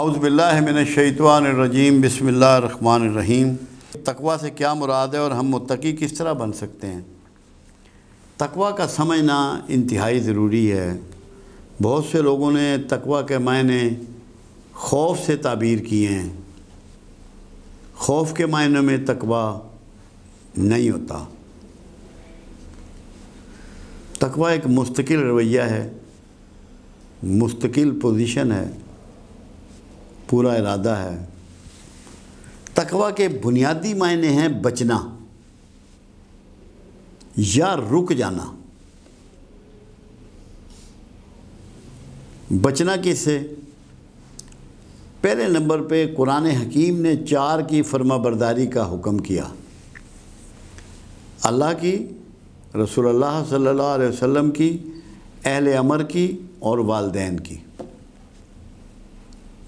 اعوذ باللہ من الشیطان الرجیم بسم اللہ الرحمن الرحیم۔ تقوی سے کیا مراد ہے اور ہم متقی کس طرح بن سکتے ہیں؟ تقوی کا سمجھنا انتہائی ضروری ہے۔ بہت سے لوگوں نے تقوی کے معنی خوف سے تعبیر کیے ہیں۔ خوف کے معنی میں تقوی نہیں ہوتا۔ تقوی ایک مستقل رویہ ہے، مستقل پوزیشن ہے، پورا ارادہ ہے۔ تقوی کے بنیادی معنی ہیں بچنا یا رک جانا۔ بچنا کس سے؟ پہلے نمبر پہ قرآن حکیم نے 4 کی فرما برداری کا حکم کیا، اللہ کی، رسول اللہ صلی اللہ علیہ وسلم کی، اہل امر کی اور والدین کی۔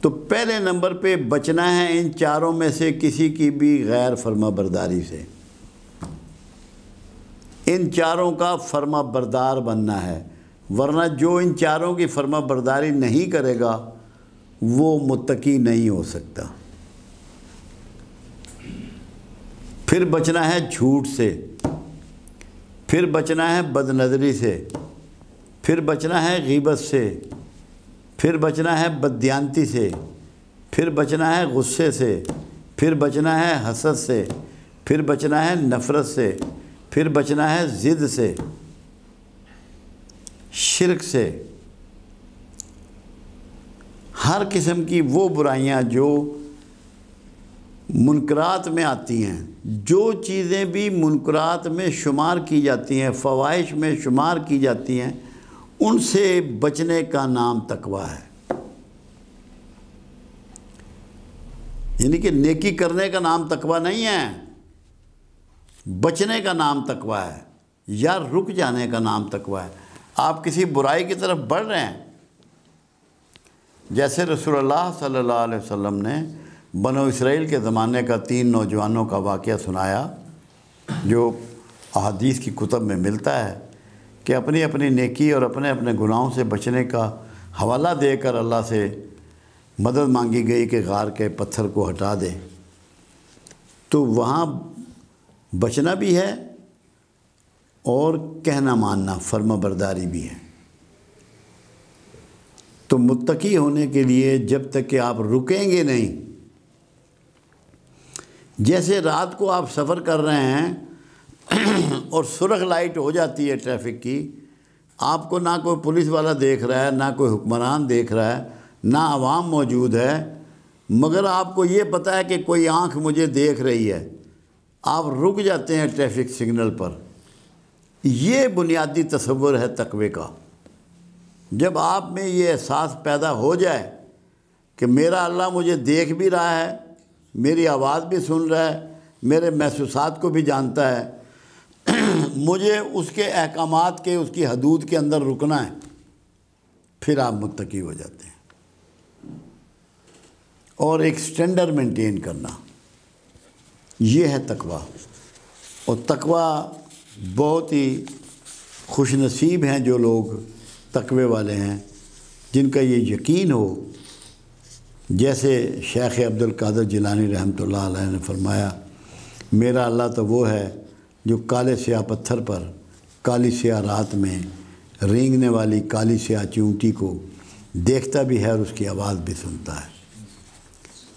تو پہلے نمبر پہ بچنا ہے ان 4 میں سے کسی کی بھی غیر فرما برداری سے۔ ان 4 کا فرما بردار بننا ہے، ورنہ جو ان 4 کی فرما برداری نہیں کرے گا وہ متقی نہیں ہو سکتا۔ پھر بچنا ہے جھوٹ سے، پھر بچنا ہے بد نظری سے، پھر بچنا ہے غیبت سے، پھر بچنا ہے بددیانتی سے، پھر بچنا ہے غصے سے، پھر بچنا ہے حسد سے، پھر بچنا ہے نفرت سے، پھر بچنا ہے ضد سے، شرک سے، ہر قسم کی وہ برائیاں جو منکرات میں آتی ہیں۔ جو چیزیں بھی منکرات میں شمار کی جاتی ہیں، فواحش میں شمار کی جاتی ہیں، ان سے بچنے کا نام تقوی ہے۔ یعنی کہ نیکی کرنے کا نام تقوی نہیں ہے، بچنے کا نام تقوی ہے یا رک جانے کا نام تقوی ہے۔ آپ کسی برائی کی طرف بڑھ رہے ہیں، جیسے رسول اللہ صلی اللہ علیہ وسلم نے بنو اسرائیل کے زمانے کا 3 نوجوانوں کا واقعہ سنایا، جو احادیث کی کتب میں ملتا ہے کہ اپنی اپنی نیکی اور اپنے اپنے گناہوں سے بچنے کا حوالہ دے کر اللہ سے مدد مانگی گئی کہ غار کے پتھر کو ہٹا دے۔ تو وہاں بچنا بھی ہے اور کہنا ماننا، فرما برداری بھی ہے۔ تو متقی ہونے کے لیے جب تک کہ آپ رکیں گے نہیں، جیسے رات کو آپ سفر کر رہے ہیں اور سرخ لائٹ ہو جاتی ہے ٹریفک کی، آپ کو نہ کوئی پولیس والا دیکھ رہا ہے، نہ کوئی حکمران دیکھ رہا ہے، نہ عوام موجود ہے، مگر آپ کو یہ پتہ ہے کہ کوئی آنکھ مجھے دیکھ رہی ہے، آپ رک جاتے ہیں ٹریفک سگنل پر۔ یہ بنیادی تصور ہے تقوی کا۔ جب آپ میں یہ احساس پیدا ہو جائے کہ میرا اللہ مجھے دیکھ بھی رہا ہے، میری آواز بھی سن رہا ہے، میرے محسوسات کو بھی جانتا ہے، مجھے اس کے احکامات کے، اس کی حدود کے اندر رکنا ہے، پھر آپ متقی ہو جاتے ہیں۔ اور ایک سٹینڈرڈ مینٹین کرنا، یہ ہے تقوی۔ اور تقوی بہت ہی خوش نصیب ہیں جو لوگ تقوی والے ہیں، جن کا یہ یقین ہو، جیسے شیخ عبد القادر جیلانی رحمۃ اللہ علیہ نے فرمایا، میرا اللہ تو وہ ہے جو کالے سیاہ پتھر پر کالی سیاہ رات میں رینگنے والی کالی سیاہ چونٹی کو دیکھتا بھی ہے اور اس کی آواز بھی سنتا ہے۔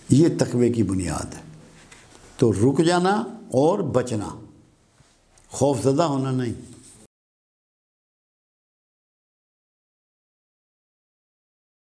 یہ تقوی کی بنیاد ہے۔ تو رک جانا اور بچنا، خوف زدہ ہونا نہیں۔